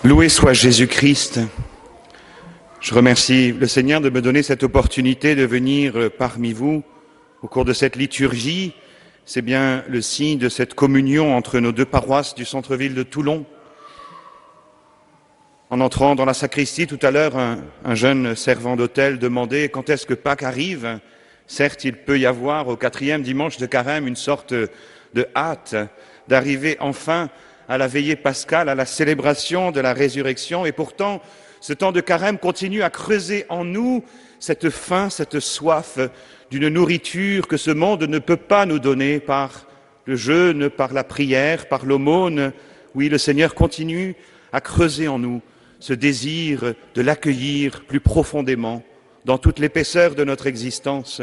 Loué soit Jésus-Christ. Je remercie le Seigneur de me donner cette opportunité de venir parmi vous au cours de cette liturgie. C'est bien le signe de cette communion entre nos deux paroisses du centre-ville de Toulon. En entrant dans la sacristie tout à l'heure, un jeune servant d'hôtel demandait quand est-ce que Pâques arrive. Certes, il peut y avoir au 4e dimanche de Carême une sorte de hâte d'arriver enfin à la veillée pascale, à la célébration de la résurrection. Et pourtant, ce temps de Carême continue à creuser en nous cette faim, cette soif d'une nourriture que ce monde ne peut pas nous donner par le jeûne, par la prière, par l'aumône. Oui, le Seigneur continue à creuser en nous ce désir de l'accueillir plus profondément dans toute l'épaisseur de notre existence.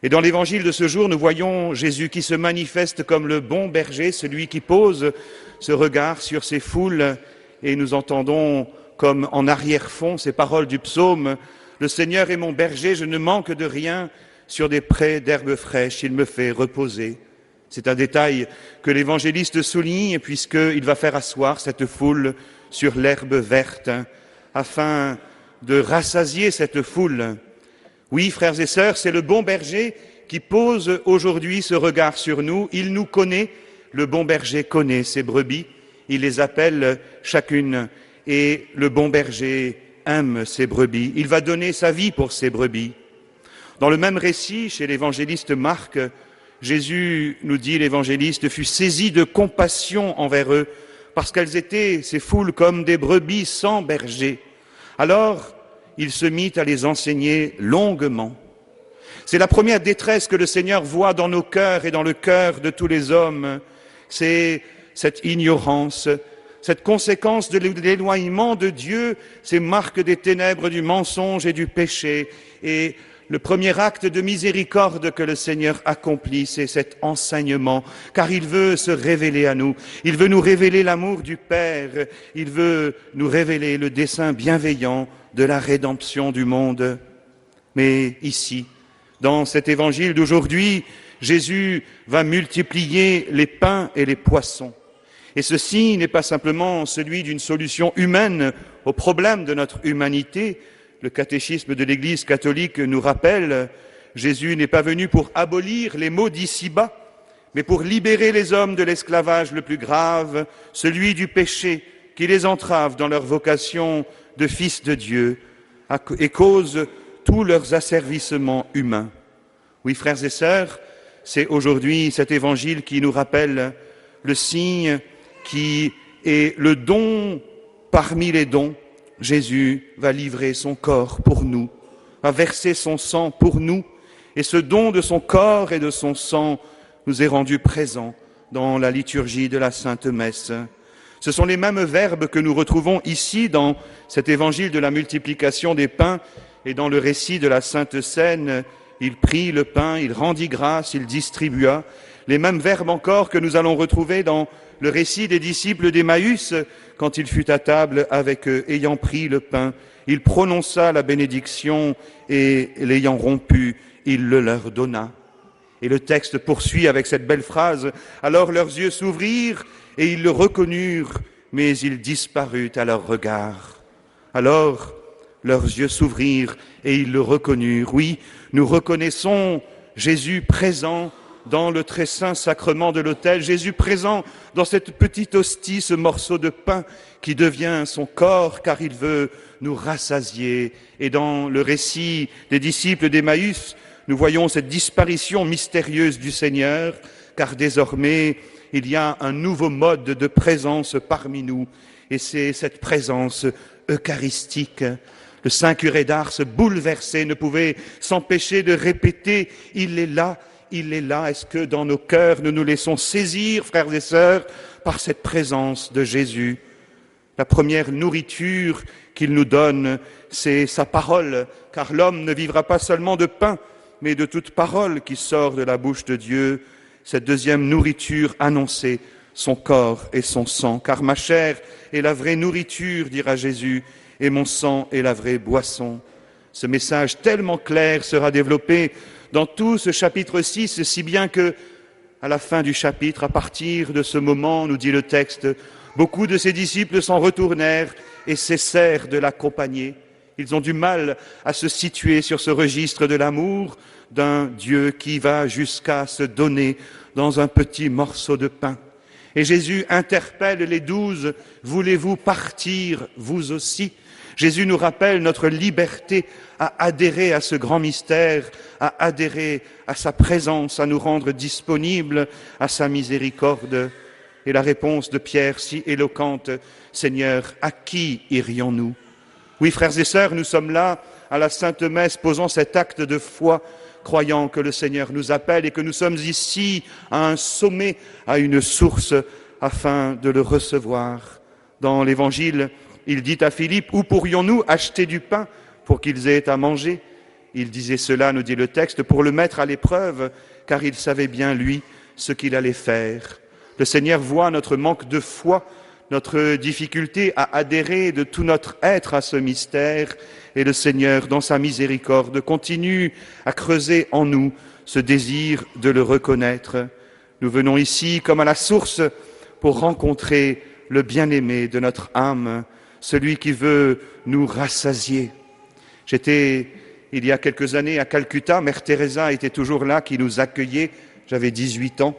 Et dans l'évangile de ce jour, nous voyons Jésus qui se manifeste comme le bon berger, celui qui pose ce regard sur ces foules, et nous entendons comme en arrière-fond ces paroles du psaume « Le Seigneur est mon berger, je ne manque de rien, sur des prés d'herbes fraîches, il me fait reposer. » C'est un détail que l'évangéliste souligne puisqu'il va faire asseoir cette foule sur l'herbe verte afin de rassasier cette foule. Oui, frères et sœurs, c'est le bon berger qui pose aujourd'hui ce regard sur nous. Il nous connaît, le bon berger connaît ses brebis, il les appelle chacune et le bon berger aime ses brebis. Il va donner sa vie pour ses brebis. Dans le même récit, chez l'évangéliste Marc, Jésus, nous dit l'évangéliste, fut saisi de compassion envers eux parce qu'elles étaient, ces foules, comme des brebis sans berger. Alors, il se mit à les enseigner longuement. C'est la première détresse que le Seigneur voit dans nos cœurs et dans le cœur de tous les hommes. C'est cette ignorance, cette conséquence de l'éloignement de Dieu, ces marques des ténèbres, du mensonge et du péché. Et le premier acte de miséricorde que le Seigneur accomplit, c'est cet enseignement, car il veut se révéler à nous. Il veut nous révéler l'amour du Père. Il veut nous révéler le dessein bienveillant de la rédemption du monde. Mais ici, dans cet évangile d'aujourd'hui, Jésus va multiplier les pains et les poissons. Et ceci n'est pas simplement celui d'une solution humaine au problème de notre humanité. Le catéchisme de l'Église catholique nous rappelle, Jésus n'est pas venu pour abolir les maux d'ici-bas, mais pour libérer les hommes de l'esclavage le plus grave, celui du péché qui les entrave dans leur vocation de fils de Dieu et cause tous leurs asservissements humains. Oui, frères et sœurs, c'est aujourd'hui cet évangile qui nous rappelle le signe qui est le don parmi les dons. Jésus va livrer son corps pour nous, va verser son sang pour nous, et ce don de son corps et de son sang nous est rendu présent dans la liturgie de la Sainte Messe. Ce sont les mêmes verbes que nous retrouvons ici dans cet évangile de la multiplication des pains et dans le récit de la Sainte Seine. Il prit le pain, il rendit grâce, il distribua. Les mêmes verbes encore que nous allons retrouver dans le récit des disciples d'Emmaüs, quand il fut à table avec eux, ayant pris le pain, il prononça la bénédiction et l'ayant rompu, il le leur donna. Et le texte poursuit avec cette belle phrase, « Alors leurs yeux s'ouvrirent et ils le reconnurent, mais il disparut à leur regard. » Alors leurs yeux s'ouvrirent et ils le reconnurent. Oui, nous reconnaissons Jésus présent dans le très saint sacrement de l'autel, Jésus présent dans cette petite hostie, ce morceau de pain qui devient son corps, car il veut nous rassasier. Et dans le récit des disciples d'Emmaüs, nous voyons cette disparition mystérieuse du Seigneur, car désormais, il y a un nouveau mode de présence parmi nous, et c'est cette présence eucharistique. Le saint curé d'Ars, bouleversé, ne pouvait s'empêcher de répéter « Il est là ». Il est là. Est-ce que dans nos cœurs, nous nous laissons saisir, frères et sœurs, par cette présence de Jésus? La première nourriture qu'il nous donne, c'est sa parole, car l'homme ne vivra pas seulement de pain, mais de toute parole qui sort de la bouche de Dieu. Cette deuxième nourriture annoncée, son corps et son sang. Car ma chair est la vraie nourriture, dira Jésus, et mon sang est la vraie boisson. Ce message tellement clair sera développé dans tout ce chapitre 6, si bien que, à la fin du chapitre, à partir de ce moment, nous dit le texte, beaucoup de ses disciples s'en retournèrent et cessèrent de l'accompagner. Ils ont du mal à se situer sur ce registre de l'amour d'un Dieu qui va jusqu'à se donner dans un petit morceau de pain. Et Jésus interpelle les 12, « Voulez-vous partir, vous aussi ?» Jésus nous rappelle notre liberté à adhérer à ce grand mystère, à adhérer à sa présence, à nous rendre disponibles à sa miséricorde. Et la réponse de Pierre, si éloquente, « Seigneur, à qui irions-nous » Oui, frères et sœurs, nous sommes là à la Sainte Messe, posant cet acte de foi, croyant que le Seigneur nous appelle et que nous sommes ici à un sommet, à une source, afin de le recevoir. Dans l'Évangile, il dit à Philippe, « Où pourrions-nous acheter du pain pour qu'ils aient à manger ?» Il disait cela, nous dit le texte, pour le mettre à l'épreuve, car il savait bien, lui, ce qu'il allait faire. Le Seigneur voit notre manque de foi, notre difficulté à adhérer de tout notre être à ce mystère, et le Seigneur, dans sa miséricorde, continue à creuser en nous ce désir de le reconnaître. Nous venons ici comme à la source pour rencontrer le bien-aimé de notre âme, celui qui veut nous rassasier. J'étais, il y a quelques années, à Calcutta. Mère Teresa était toujours là, qui nous accueillait. J'avais 18 ans.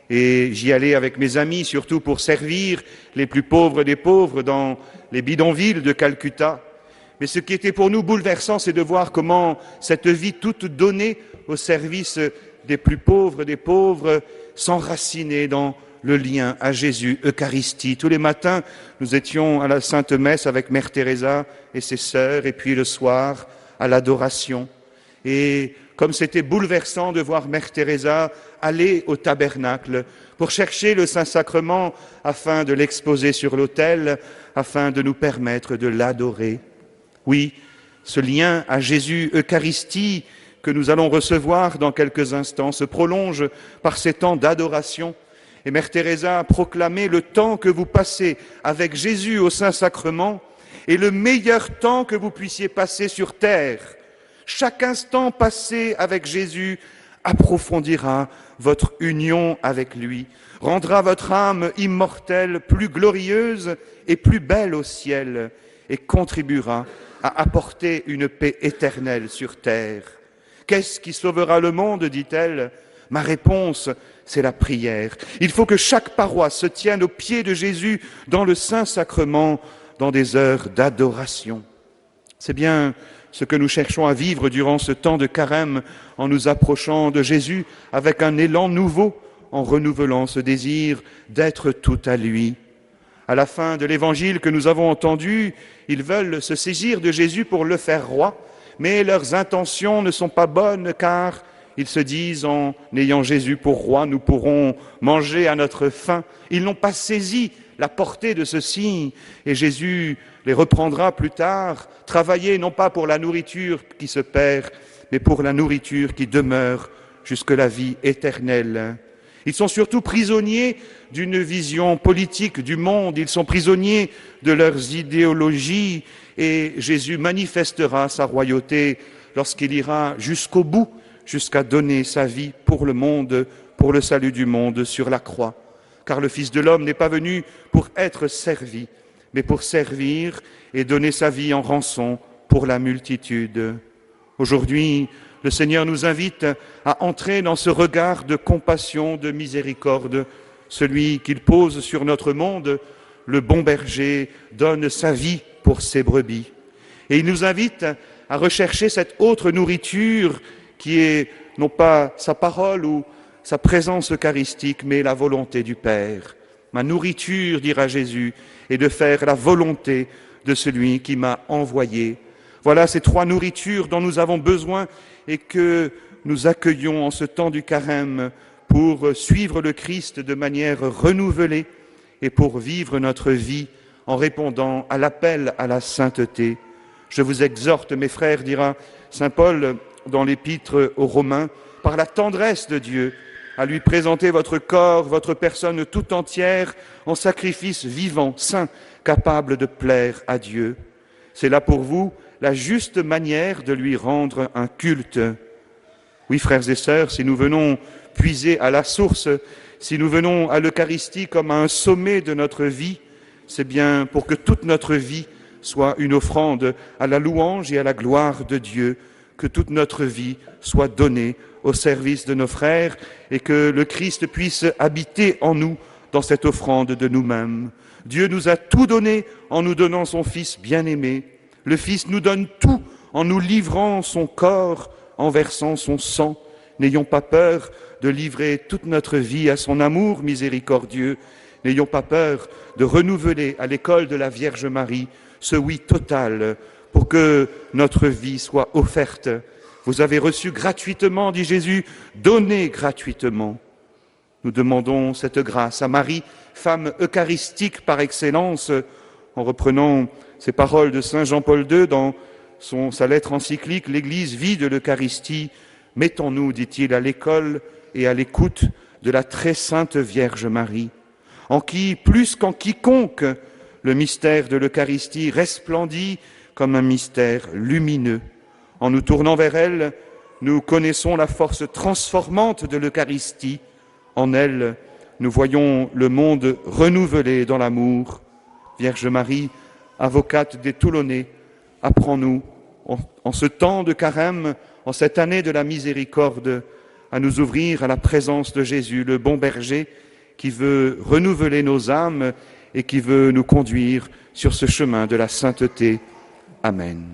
Et j'y allais avec mes amis, surtout pour servir les plus pauvres des pauvres dans les bidonvilles de Calcutta. Mais ce qui était pour nous bouleversant, c'est de voir comment cette vie toute donnée au service des plus pauvres des pauvres s'enracinait dans le lien à Jésus, Eucharistie. Tous les matins, nous étions à la Sainte Messe avec Mère Teresa et ses sœurs, et puis le soir, à l'adoration. Et comme c'était bouleversant de voir Mère Teresa aller au tabernacle pour chercher le Saint-Sacrement afin de l'exposer sur l'autel, afin de nous permettre de l'adorer. Oui, ce lien à Jésus, Eucharistie, que nous allons recevoir dans quelques instants, se prolonge par ces temps d'adoration. Et Mère Teresa a proclamé, le temps que vous passez avec Jésus au Saint-Sacrement est le meilleur temps que vous puissiez passer sur terre. Chaque instant passé avec Jésus approfondira votre union avec lui, rendra votre âme immortelle plus glorieuse et plus belle au ciel et contribuera à apporter une paix éternelle sur terre. Qu'est-ce qui sauvera le monde, dit-elle ? Ma réponse, c'est la prière. Il faut que chaque paroisse se tienne aux pieds de Jésus dans le Saint-Sacrement, dans des heures d'adoration. C'est bien ce que nous cherchons à vivre durant ce temps de carême, en nous approchant de Jésus avec un élan nouveau, en renouvelant ce désir d'être tout à lui. À la fin de l'évangile que nous avons entendu, ils veulent se saisir de Jésus pour le faire roi, mais leurs intentions ne sont pas bonnes, car ils se disent, en ayant Jésus pour roi, nous pourrons manger à notre faim. Ils n'ont pas saisi la portée de ceci, et Jésus les reprendra plus tard. Travailler non pas pour la nourriture qui se perd, mais pour la nourriture qui demeure jusque la vie éternelle. Ils sont surtout prisonniers d'une vision politique du monde, ils sont prisonniers de leurs idéologies, et Jésus manifestera sa royauté lorsqu'il ira jusqu'au bout, jusqu'à donner sa vie pour le monde, pour le salut du monde sur la croix. Car le Fils de l'homme n'est pas venu pour être servi, mais pour servir et donner sa vie en rançon pour la multitude. Aujourd'hui, le Seigneur nous invite à entrer dans ce regard de compassion, de miséricorde, celui qu'il pose sur notre monde. Le bon berger donne sa vie pour ses brebis. Et il nous invite à rechercher cette autre nourriture qui est non pas sa parole ou sa présence eucharistique, mais la volonté du Père. Ma nourriture, dira Jésus, est de faire la volonté de celui qui m'a envoyé. Voilà ces trois nourritures dont nous avons besoin et que nous accueillons en ce temps du carême pour suivre le Christ de manière renouvelée et pour vivre notre vie en répondant à l'appel à la sainteté. Je vous exhorte, mes frères, dira saint Paul dans l'épître aux Romains, par la tendresse de Dieu, à lui présenter votre corps, votre personne tout entière en sacrifice vivant, saint, capable de plaire à Dieu. C'est là pour vous la juste manière de lui rendre un culte. Oui, frères et sœurs, si nous venons puiser à la source, si nous venons à l'Eucharistie comme à un sommet de notre vie, c'est bien pour que toute notre vie soit une offrande à la louange et à la gloire de Dieu, que toute notre vie soit donnée au service de nos frères et que le Christ puisse habiter en nous dans cette offrande de nous-mêmes. Dieu nous a tout donné en nous donnant son Fils bien-aimé. Le Fils nous donne tout en nous livrant son corps, en versant son sang. N'ayons pas peur de livrer toute notre vie à son amour miséricordieux. N'ayons pas peur de renouveler à l'école de la Vierge Marie ce oui total pour que notre vie soit offerte. Vous avez reçu gratuitement, dit Jésus, donnez gratuitement. Nous demandons cette grâce à Marie, femme eucharistique par excellence, en reprenant ces paroles de saint Jean-Paul II dans sa lettre encyclique « L'Église vit de l'Eucharistie ». Mettons-nous, dit-il, à l'école et à l'écoute de la très sainte Vierge Marie, en qui, plus qu'en quiconque, le mystère de l'Eucharistie resplendit comme un mystère lumineux. En nous tournant vers elle, nous connaissons la force transformante de l'Eucharistie. En elle, nous voyons le monde renouvelé dans l'amour. Vierge Marie, avocate des Toulonnais, apprends-nous, en ce temps de carême, en cette année de la miséricorde, à nous ouvrir à la présence de Jésus, le bon berger, qui veut renouveler nos âmes et qui veut nous conduire sur ce chemin de la sainteté. Amen.